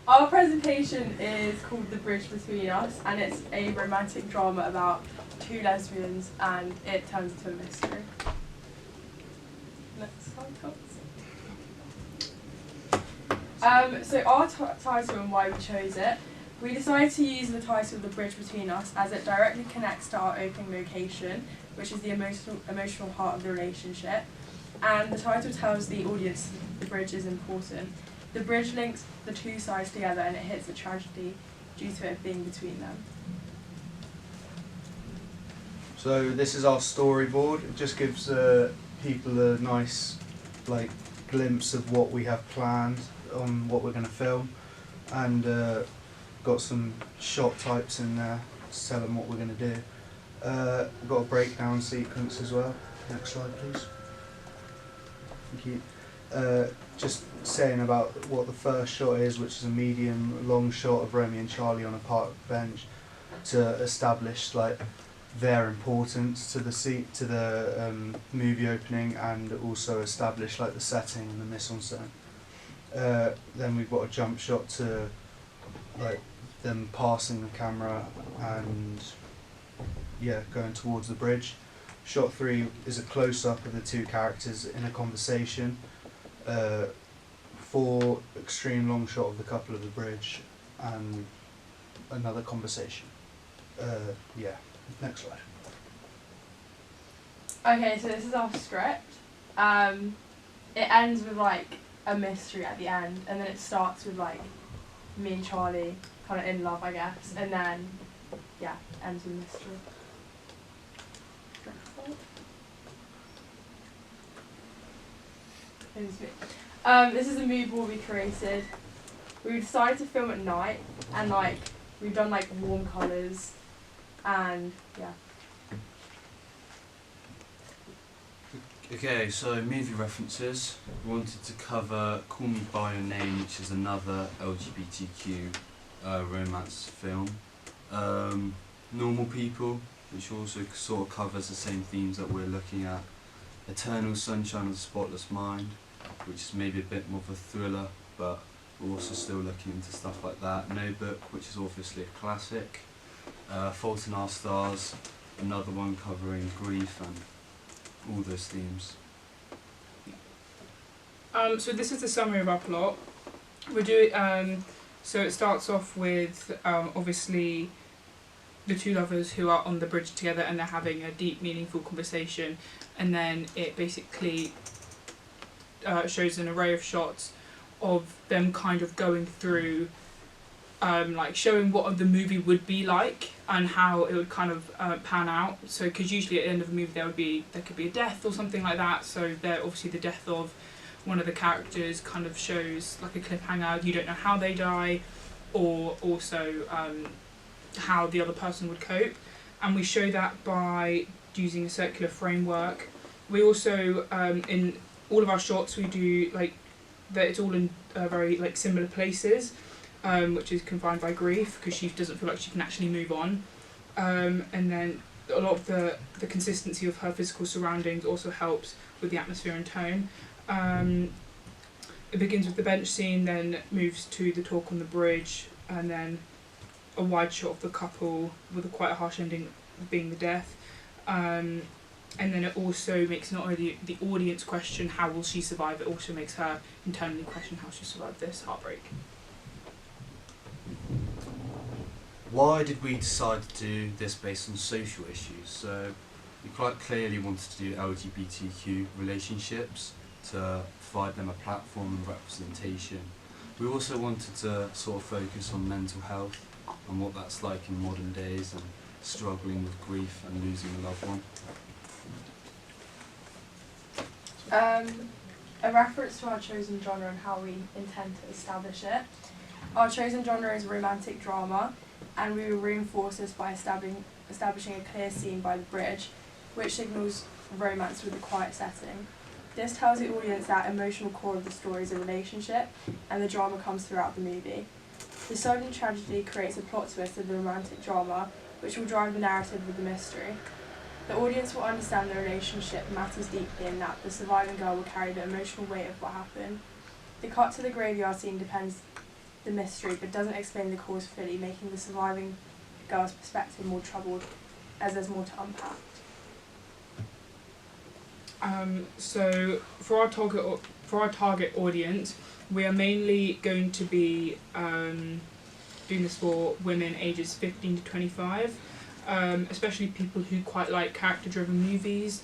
Our presentation is called The Bridge Between Us, and it's a romantic drama about two lesbians, and it turns into a mystery. Next slide, so our title and why we chose it. We decided to use the title The Bridge Between Us as it directly connects to our opening location, which is the emotional heart of the relationship. And the title tells the audience the bridge is important. The bridge links the two sides together and it hits a tragedy due to it being between them. So this is our storyboard. It just gives people a nice glimpse of what we have planned on what we're going to film, and got some shot types in there to tell them what we're going to do. We've got a breakdown sequence as well. Next slide, please. Thank you. Just saying about what the first shot is, which is a medium long shot of Romy and Charlie on a park bench to establish their importance to the movie opening, and also establish the setting and the mise-en-scène. Then we've got a jump shot to them passing the camera and going towards the bridge. Shot 3 is a close-up of the two characters in a conversation. 4, extreme long shot of the couple of the bridge, and another conversation. Next slide. Okay, so this is our script. It ends with a mystery at the end, and then it starts with me and Charlie kind of in love, I guess, and then ends with mystery. This is a mood board we created. We decided to film at night, and we've done warm colours, and Okay, so movie references. We wanted to cover Call Me By Your Name, which is another LGBTQ romance film. Normal People, which also sort of covers the same themes that we're looking at. Eternal Sunshine of the Spotless Mind, which is maybe a bit more of a thriller, but we're also still looking into stuff like that. Notebook, which is obviously a classic. Fault in Our Stars, another one covering grief and all those themes. So this is the summary of our plot. We're doing so it starts off with obviously the two lovers who are on the bridge together and they're having a deep, meaningful conversation, and then it basically shows an array of shots of them kind of going through showing what the movie would be like and how it would kind of pan out. So because usually at the end of a movie there could be a death or something like that, so there obviously the death of one of the characters kind of shows a cliffhanger. You don't know how they die, or also how the other person would cope, and we show that by using a circular framework. We also in all of our shots we do that it's all in very similar places, which is confined by grief because she doesn't feel like she can actually move on, and then a lot of the consistency of her physical surroundings also helps with the atmosphere and tone. It begins with the bench scene, then moves to the talk on the bridge, and then a wide shot of the couple with quite a harsh ending being the death. And then it also makes not only the audience question how will she survive, it also makes her internally question how she survived this heartbreak. Why did we decide to do this based on social issues? So we quite clearly wanted to do LGBTQ relationships to provide them a platform and representation. We also wanted to sort of focus on mental health and what that's like in modern days and struggling with grief and losing a loved one. A reference to our chosen genre and how we intend to establish it. Our chosen genre is romantic drama, and we will reinforce this by establishing a clear scene by the bridge, which signals romance with a quiet setting. This tells the audience that emotional core of the story is a relationship, and the drama comes throughout the movie. The sudden tragedy creates a plot twist of the romantic drama, which will drive the narrative with the mystery. The audience will understand the relationship matters deeply, and that the surviving girl will carry the emotional weight of what happened. The cut to the graveyard scene the mystery but doesn't explain the cause fully, making the surviving girl's perspective more troubled as there's more to unpack. So for our target audience, we are mainly going to be doing this for women ages 15 to 25, especially people who quite like character-driven movies,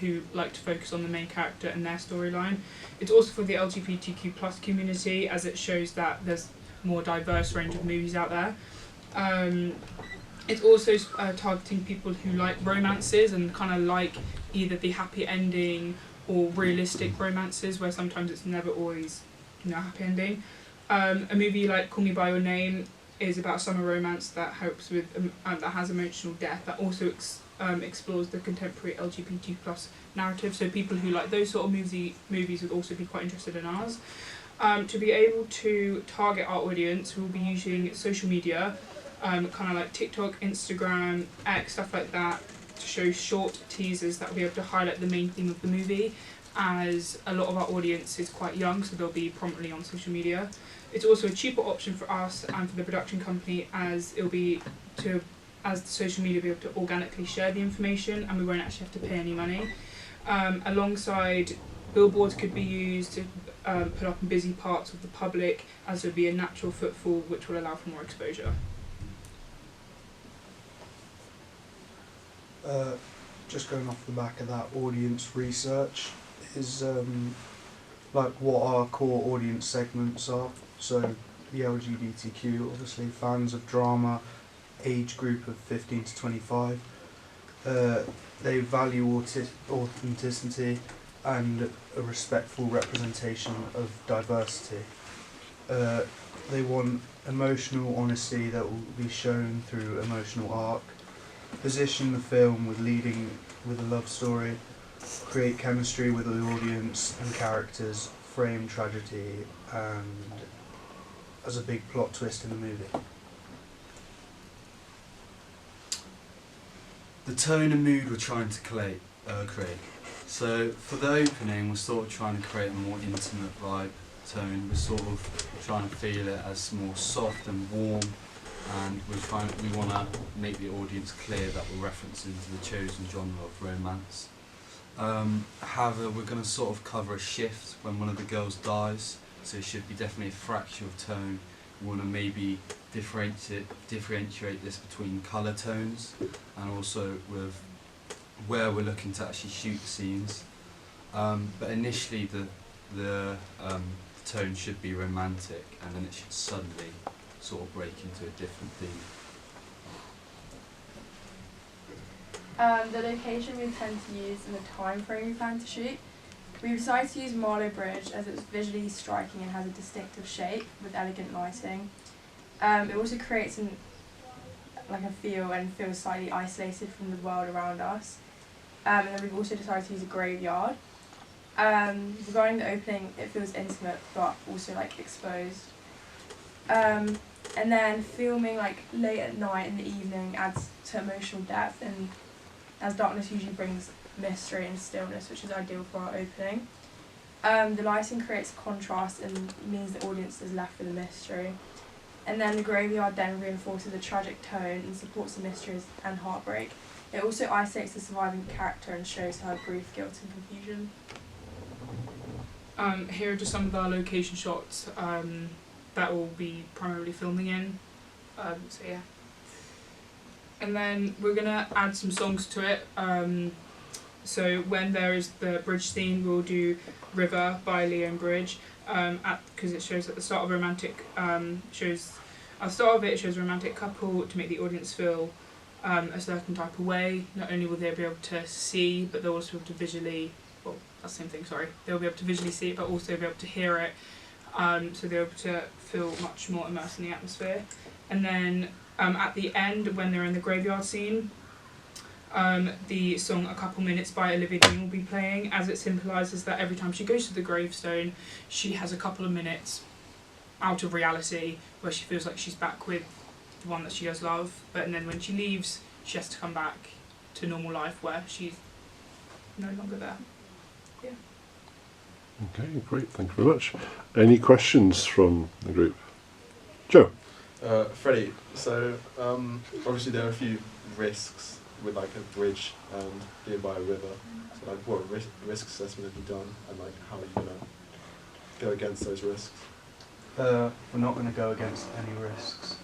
who like to focus on the main character and their storyline. It's also for the LGBTQ plus community, as it shows that there's more diverse range of movies out there. It's also targeting people who like romances and kind of like either the happy ending or realistic romances, where sometimes it's never always, happy ending. A movie like Call Me By Your Name is about a summer romance that helps with that has emotional depth, that also explores the contemporary LGBT plus narrative. So people who like those sort of movies would also be quite interested in ours. To be able to target our audience, we'll be using social media, kind of like TikTok, Instagram, X, stuff like that, to show short teasers that will be able to highlight the main theme of the movie, as a lot of our audience is quite young, so they'll be prominently on social media. It's also a cheaper option for us and for the production company, as it'll be as the social media will be able to organically share the information and we won't actually have to pay any money. Alongside, billboards could be used to put up in busy parts of the public, as there would be a natural footfall which will allow for more exposure. Just going off the back of that, audience research is like what our core audience segments are. So the LGBTQ, obviously fans of drama, age group of 15 to 25. They value authenticity and a respectful representation of diversity. They want emotional honesty that will be shown through emotional arc. Position the film with leading with a love story, create chemistry with the audience and characters, frame tragedy, and as a big plot twist in the movie. The tone and mood we're trying to create. So for the opening, we're sort of trying to create a more intimate vibe tone. We're sort of trying to feel it as more soft and warm, and we want to make the audience clear that we're referencing to the chosen genre of romance. However, we're going to sort of cover a shift when one of the girls dies, so it should be definitely a fracture of tone. We want to maybe differentiate this between colour tones, and also with where we're looking to actually shoot scenes. But initially the tone should be romantic, and then it should suddenly sort of break into a different theme. The location we intend to use and the time frame we plan to shoot. We decided to use Marlow Bridge as it's visually striking and has a distinctive shape with elegant lighting. It also creates a feel and feels slightly isolated from the world around us. And then we've also decided to use a graveyard. Regarding the opening, it feels intimate but also exposed. And then filming late at night in the evening adds to emotional depth, and as darkness usually brings mystery and stillness, which is ideal for our opening. The lighting creates contrast and means the audience is left with a mystery. And then the graveyard then reinforces the tragic tone and supports the mysteries and heartbreak. It also isolates the surviving character and shows her grief, guilt and confusion. Here are just some of our location shots that we'll be primarily filming in. So yeah. And then we're going to add some songs to it. So when there is the bridge scene, we'll do River by Leon Bridge, because it shows at the start of a romantic, at the start of it shows a romantic couple to make the audience feel a certain type of way. Not only will they be able to see, but they'll also be able to visually, well, that's the same thing, sorry. They'll be able to visually see it, but also be able to hear it. So they're able to feel much more immersed in the atmosphere. And then at the end, when they're in the graveyard scene, the song A Couple Minutes by Olivia Dean will be playing, as it symbolises that every time she goes to the gravestone, she has a couple of minutes out of reality where she feels like she's back with the one that she does love, but and then when she leaves, she has to come back to normal life where she's no longer there. Yeah. Okay, great, thank you very much. Any questions from the group? Joe. Freddie, so obviously there are a few risks with like a bridge and being by a river. So like what risk assessment have you done, and like how are you going to go against those risks? We're not going to go against any risks.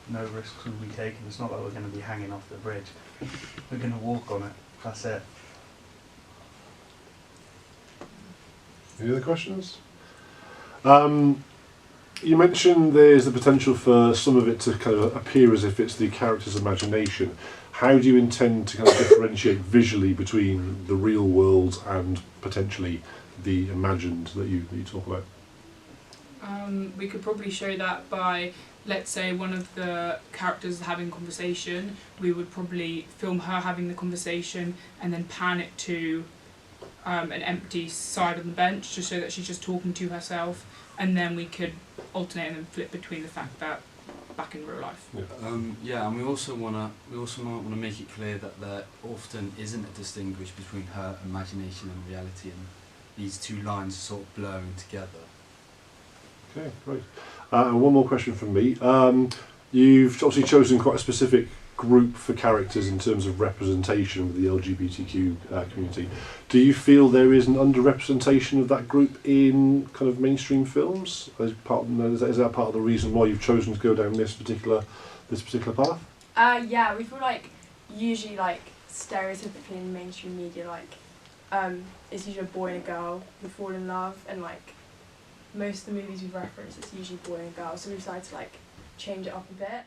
No risks will be taken. It's not like we're going to be hanging off the bridge. We're going to walk on it. That's it. Any other questions? You mentioned there's the potential for some of it to kind of appear as if it's the character's imagination. How do you intend to kind of differentiate visually between the real world and potentially the imagined that you talk about? We could probably show that by, let's say, one of the characters having a conversation. We would probably film her having the conversation and then pan it to an empty side on the bench to show that she's just talking to herself, and then we could alternate and then flip between the fact that back in real life. Yeah, and we also might want to make it clear that there often isn't a distinguish between her imagination and reality, and these two lines are sort of blurring together. Okay, great. And one more question from me. You've obviously chosen quite a specific group for characters in terms of representation with the LGBTQ community. Do you feel there is an underrepresentation of that group in kind of mainstream films? Is that part of the reason why you've chosen to go down this particular path? Yeah, we feel like usually like stereotypically in mainstream media, like it's usually a boy and a girl who fall in love, and like most of the movies we've referenced, it's usually boy and girl. So we decided to like change it up a bit.